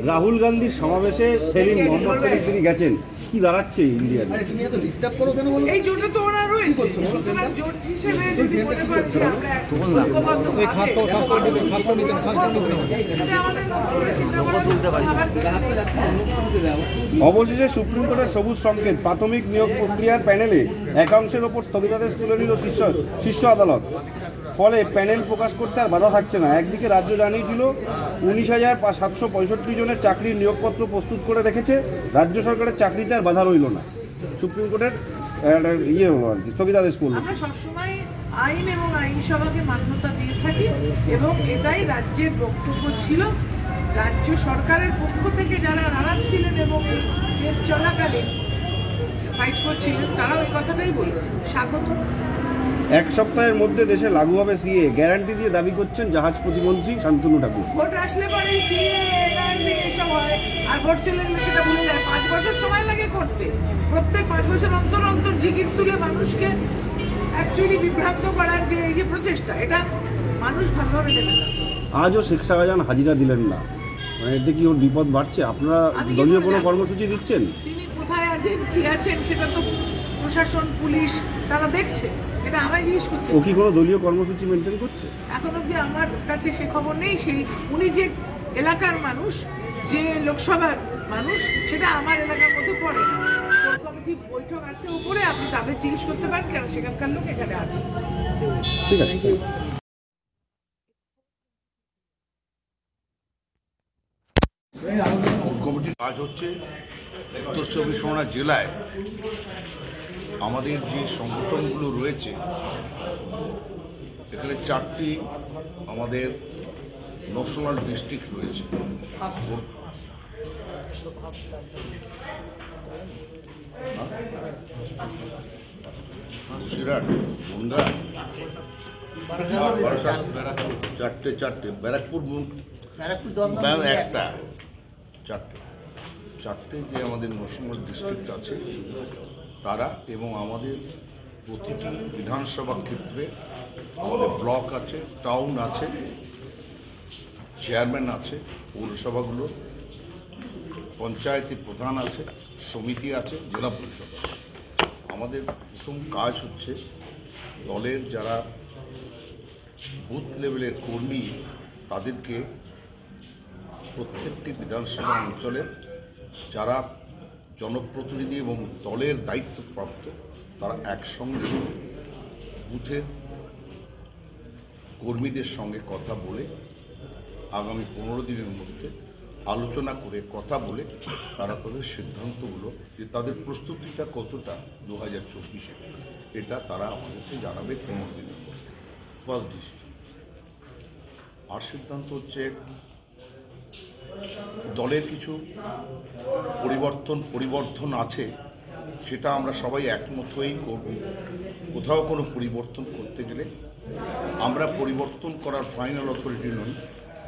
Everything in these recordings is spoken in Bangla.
রাহুল গান্ধীর সমাবেশে সেলিম মোহাম্মদ সেলিম তিনি গেছেন, কি দাঁড়াচ্ছে ইন্ডিয়ার? এই জোটে তো ওরা রয়েছে, সুতরাং জোট হিসেবে যদি মনে করেন যে আমরা অবশেষে সুপ্রিম কোর্টের সবুজ সংকেত, প্রাথমিক নিয়োগ প্রক্রিয়ার প্যানেলে একাংশের ওপর স্থগিতাদেশ তুলে নিল শীর্ষ আদালত। ফলে প্যানেল প্রকাশ করতে আর বাধা থাকছে না। একদিকে রাজ্য জানিয়েছিল 19,765 জনের চাকরির নিয়োগপত্র প্রস্তুত করে রেখেছে, রাজ্য সরকারের চাকরিতে আর বাধা রইল না। সুপ্রিম কোর্টের হলো আর কি, স্থগিতাদেশ করল। আমরা সবসময় আইন এবং আইনসভাকে মান্যতা দিয়ে থাকি এবং এটাই রাজ্যের বক্তব্য ছিল। রাজ্য সরকারের পক্ষ থেকে যারা দাঁড়াচ্ছিলেন এবং এই কেস চলাকালীন ফাইট করছিলেন, তারাও এই কথাটাই বলেছে, স্বাগত। এক সপ্তাহের মধ্যে দেশে লাগু হবে সিএ, গ্যারান্টি দিয়ে দাবি করছেন জাহাজ প্রতিমন্ত্রী শান্তনু ঠাকুর। ভোট আসলে পরে সিএ এসব হয়, আর ভোট চলে গেলে সেটা ভুলে যায়। 5 বছর সময় লাগে করতে, প্রত্যেক 5 বছর অন্তর অন্তর জিগির তুলে মানুষকে অ্যাকচুয়ালি বিভ্রান্ত করার যে এই যে প্রচেষ্টা, এটা মানুষ ভালোভাবে নেবে না। আজও শেখ শাহজাহান হাজিরা দিলেন না, মানে এতে কি ওর বিপদ বাড়ছে? আপনারা দলীয় কোনো কর্মসূচি দিচ্ছেন? তিনি কোথায় আছেন, কি আছেন, সেটা তো প্রশাসন, পুলিশ তারা দেখছে, এটা আমায় জিজ্ঞেস করছে। ও কি কোনো দলীয় কর্মসূচি মেনটেন করছে? এখন অব্দি আমার কাছে সে খবর নেই। সেই উনি যে এলাকার মানুষ, যে লোকসভার মানুষ, সেটা আমার এলাকার মধ্যে পড়ে না। কোর কমিটি বৈঠক আছে উপরে, আপনি তাদের জিজ্ঞেস করতে পারেন, কেন সেখানকার লোক এখানে আছে। ঠিক আছে। কমিটির কাজ হচ্ছে উত্তর 24 পরগনা জেলায় আমাদের যে সংগঠনগুলো রয়েছে, এখানে 4টি আমাদের নকশাল ডিস্ট্রিক্ট রয়েছে। সিরাট, বনগাঁ, চারটে, ব্যারাকপুর একটা, চারটে যে আমাদের নকশাল ডিস্ট্রিক্ট আছে তারা, এবং আমাদের প্রতিটি বিধানসভা ক্ষেত্রে আমাদের ব্লক আছে, টাউন আছে, চেয়ারম্যান আছে, পৌরসভাগুলো, পঞ্চায়েতের প্রধান আছে, সমিতি আছে, জেলা পরিষদ। আমাদের প্রথম কাজ হচ্ছে দলের যারা বুথ লেভেলের কর্মী, তাদেরকে প্রত্যেকটি বিধানসভা অঞ্চলে যারা জনপ্রতিনিধি এবং দলের দায়িত্বপ্রাপ্ত, তারা একসঙ্গে বুথের কর্মীদের সঙ্গে কথা বলে আগামী 15 দিনের মধ্যে আলোচনা করে, কথা বলে তারা তাদের সিদ্ধান্তগুলো, যে তাদের প্রস্তুতিটা কতটা 2024-এ, এটা তারা আমাদেরকে জানাবে 15 দিনের মধ্যে। First decision. আর সিদ্ধান্ত হচ্ছে দলের কিছু পরিবর্তন আছে, সেটা আমরা সবাই একমত হয়েই করব। কোথাও কোনো পরিবর্তন করতে গেলে আমরা পরিবর্তন করার ফাইনাল অথরিটি নই,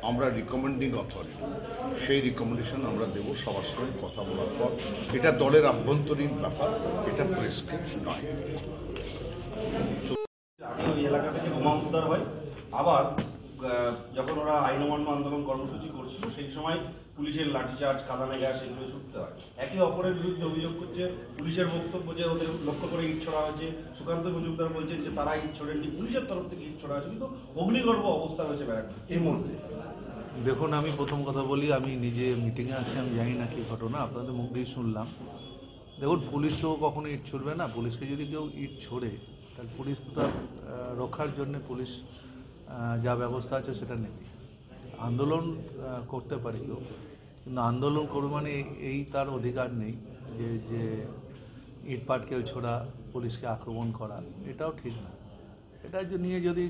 আমরা রিকমেন্ডিং অথরিটি। সেই রিকমেন্ডেশন আমরা দেব সবার সঙ্গে কথা বলার পর। এটা দলের আভ্যন্তরীণ ব্যাপার, এটা প্রেসকে নয়। ওই এলাকা থেকে বোমা উদ্ধার হয়, আবার যখন ওরা আইন অমান্য আন্দোলন কর্মসূচি করছিল, সেই সময় পুলিশের লাঠিচার্জ, কাঁদানে গ্যাস এগুলো ছুটতে হয়। একে অপরের বিরুদ্ধে অভিযোগ করছে পুলিশের বক্তব্য যে ওদের লক্ষ্য করে ইট ছোড়া হয়েছে। সুকান্ত মজুমদার বলছেন যে তারা ইট ছোড়েননি, পুলিশের তরফ থেকে ইট ছোড়া হয়েছে, কিন্তু অগ্নিগর্ভ অবস্থা হয়েছে ব্যারাকপুর এই মুহূর্তে। দেখুন, আমি প্রথম কথা বলি, আমি নিজে মিটিংয়ে আছি, আমি জানি না কি ঘটনা, আপনাদের মুখ দিয়েই শুনলাম। দেখুন, পুলিশ তো কখনো ইট ছুড়বে না। পুলিশকে যদি কেউ ইট ছোড়ে, তাহলে পুলিশ তো তার রক্ষার জন্য পুলিশ যা ব্যবস্থা আছে সেটা নেবে। আন্দোলন করতে পারে কেউ, কিন্তু আন্দোলন করবে মানে এই তার অধিকার নেই যে ইটপাট কেউ ছোড়া, পুলিশকে আক্রমণ করা, এটাও ঠিক না। এটা নিয়ে যদি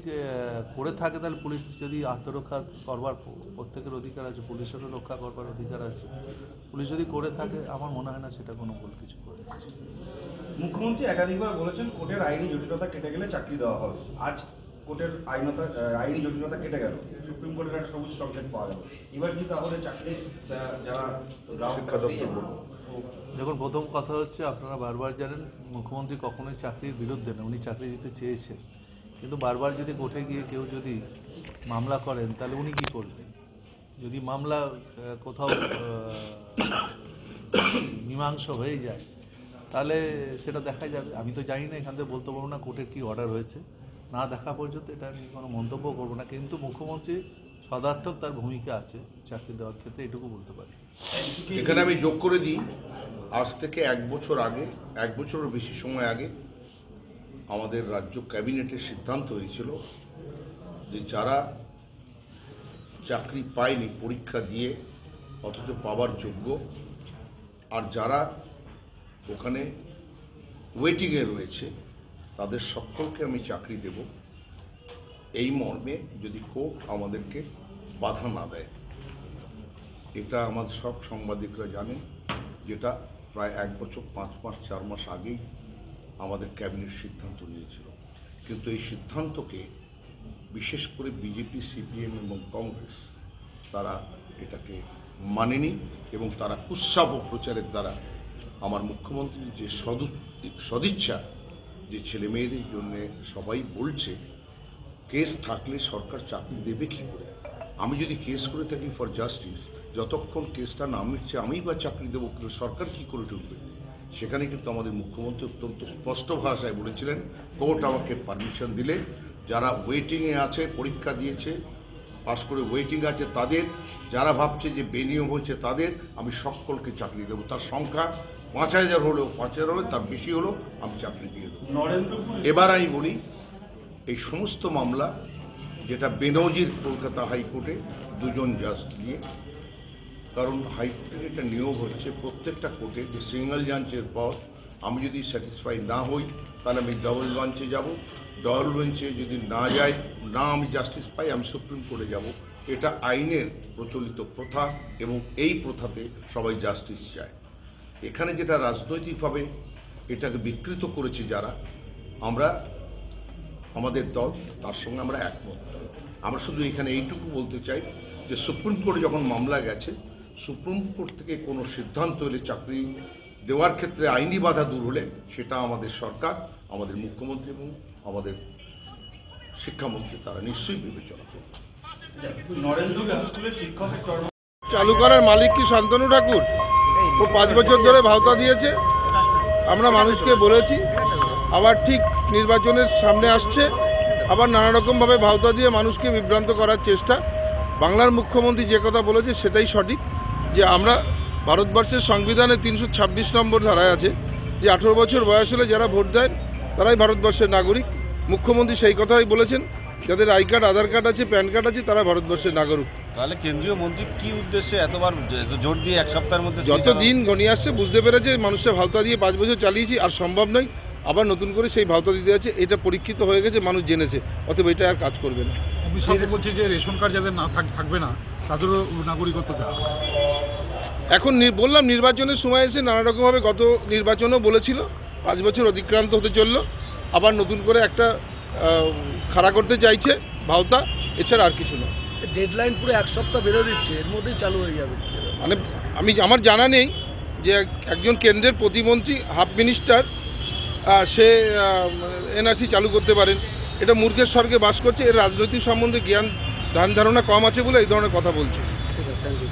করে থাকে, তাহলে পুলিশ যদি আত্মরক্ষা করবার প্রত্যেকের অধিকার আছে, পুলিশেরও রক্ষা করবার অধিকার আছে। পুলিশ যদি করে থাকে, আমার মনে হয় না সেটা কোনো ভুল কিছু করে। মুখ্যমন্ত্রী একাধিকবার বলেছেন কোর্টের আইনি জটিলতা কেটে গেলে চাকরি দেওয়া হবে। আজ কোর্টের আইনি জটিলতা কেটে গেল, সুপ্রিম কোর্টের একটা সবুজ সংকেত পাওয়া গেল। এবার কি তাহলে চাকরি যারা শিক্ষা দপ্তর, দেখুন, প্রথম কথা হচ্ছে, আপনারা বারবার জানেন মুখ্যমন্ত্রী কখনোই চাকরির বিরুদ্ধে না, উনি চাকরি দিতে চেয়েছেন। কিন্তু বারবার যদি কোর্টে গিয়ে কেউ যদি মামলা করেন, তাহলে উনি কী করবেন? যদি মামলা কোথাও মীমাংসা হয়ে যায় তাহলে সেটা দেখা যাবে। আমি তো জানি না, এখান থেকে বলতে পারবো না কোর্টের কী অর্ডার হয়েছে, না দেখা পর্যন্ত এটা নিয়ে কোনো মন্তব্য করবো না। কিন্তু মুখ্যমন্ত্রী সদার্থক তার ভূমিকা আছে চাকরি দেওয়ার ক্ষেত্রে, এটুকু বলতে পারি। এখানে আমি যোগ করে দিই, আজ থেকে 1 বছর আগে, 1 বছরের বেশি সময় আগে আমাদের রাজ্য ক্যাবিনেটের সিদ্ধান্ত হয়েছিল যে যারা চাকরি পায়নি পরীক্ষা দিয়ে অথচ পাওয়ার যোগ্য, আর যারা ওখানে ওয়েটিংয়ে রয়েছে তাদের সকলকে আমি চাকরি দেব, এই মর্মে যদি কোর্ট আমাদেরকে বাধা না দেয়। এটা আমাদের সব সাংবাদিকরা জানেন, যেটা প্রায় 1 বছর 5 মাস 4 মাস আগেই আমাদের ক্যাবিনেট সিদ্ধান্ত নিয়েছিল। কিন্তু এই সিদ্ধান্তকে বিশেষ করে বিজেপি, সিপিএম এবং কংগ্রেস তারা এটাকে মানেনি এবং তারা কুৎসা প্রচারের দ্বারা আমার মুখ্যমন্ত্রীর যে সদিচ্ছা, যে ছেলে মেয়েদের জন্য সবাই বলছে কেস থাকলে সরকার চাকরি দেবে কী করে। আমি যদি কেস করে থাকি ফর জাস্টিস, যতক্ষণ কেসটা না মিটছে আমি বা চাকরি দেবো, কিন্তু সরকার কী করে ঢুকবে। সেখানে কিন্তু আমাদের মুখ্যমন্ত্রী অত্যন্ত স্পষ্ট ভাষায় বলেছিলেন, কোর্ট আমাকে পারমিশন দিলে যারা ওয়েটিংয়ে আছে, পরীক্ষা দিয়েছে, পাশ করে ওয়েটিং আছে তাদের, যারা ভাবছে যে বেনিয়ম হয়েছে তাদের, আমি সকলকে চাকরি দেবো। তার সংখ্যা 5000 হলেও 5000 হলে তার বেশি হলেও আমি চাকরি দিয়ে দেবো। এবার আমি বলি, এই সমস্ত মামলা যেটা বেনজির কলকাতা হাইকোর্টে 2 জন জাজ দিয়ে, কারণ হাইকোর্টের একটা নিয়োগ হচ্ছে প্রত্যেকটা কোর্টে যে সিঙ্গেল জাঞ্চের পর আমি যদি স্যাটিসফাই না হই তাহলে আমি ডাবল বেঞ্চে যাব, ডাবল বেঞ্চে যদি না যাই, না আমি জাস্টিস পাই, আমি সুপ্রিম কোর্টে যাব। এটা আইনের প্রচলিত প্রথা এবং এই প্রথাতে সবাই জাস্টিস চায়। এখানে যেটা রাজনৈতিকভাবে এটাকে বিকৃত করেছে যারা, আমরা আমাদের দল তার সঙ্গে আমরা একমত। আমরা শুধু এখানে এইটুকু বলতে চাই যে সুপ্রিম কোর্টে যখন মামলা গেছে, সুপ্রিম কোর্ট থেকে কোনো সিদ্ধান্ত এলে চাকরি দেওয়ার ক্ষেত্রে আইনি বাধা দূর হলে সেটা আমাদের সরকার, আমাদের মুখ্যমন্ত্রী এবং আমাদের শিক্ষামন্ত্রী তারা নিশ্চয়ই বিবেচনা করবে। চালু করার মালিক কি শান্তনু ঠাকুর? ও 5 বছর ধরে ভাওতা দিয়েছে। আমরা মানুষকে বলেছি, আবার ঠিক নির্বাচনের সামনে আসছে, আবার নানা রকমভাবে ভাওতা দিয়ে মানুষকে বিভ্রান্ত করার চেষ্টা। বাংলার মুখ্যমন্ত্রী যে কথা বলেছে সেটাই সঠিক, যে আমরা ভারতবর্ষের সংবিধানে 326 নম্বর ধারায় আছে যে 18 বছর বয়স হলে যারা ভোট দেয় তারাই ভারতবর্ষের নাগরিক। মুখ্যমন্ত্রী সেই কথাই বলেছেন, যাদের আই কার্ড, আধার কার্ড আছে, প্যান কার্ড আছে, তারা ভারতবর্ষের নাগরিক। তাহলে কেন্দ্রীয় মন্ত্রী কি উদ্দেশ্যে এতবার জোর দিয়ে 1 সপ্তাহের মধ্যে যত দিন ঘনিয়ে আসছে বুঝতে পেরেছে মানুষের ভাওতা দিয়ে 5 বছর চালিয়েছি, আর সম্ভব নয় আবার নতুন করে সেই ভাওতা দিতে যাচ্ছে। এটা পরীক্ষিত হয়ে গেছে, মানুষ জেনেছে, অতএব এটা আর কাজ করবে না। বলছি যে রেশন কার্ড যাদের না থাকবে না তাদেরও নাগরিকত্ব দেওয়া। এখন বললাম নির্বাচনের সময় এসে নানা রকমভাবে গত নির্বাচনও বলেছিল 5 বছর অতিক্রান্ত হতে চলল, আবার নতুন করে একটা খাড়া করতে চাইছে ভাওতা, এছাড়া আর কিছু না। ডেডলাইন পুরো 1 সপ্তাহ বেরো দিচ্ছে, এর মধ্যেই চালু হয়ে যাবে। মানে আমার জানা নেই যে একজন কেন্দ্রের প্রতিমন্ত্রী, হাফ মিনিস্টার, সে এনআরসি চালু করতে পারেন। এটা মূর্খের স্বর্গে বাস করছে, এর রাজনৈতিক সম্বন্ধে জ্ঞান ধারণা কম আছে বলে এই ধরনের কথা বলছে। ঠিক আছে, থ্যাংক ইউ।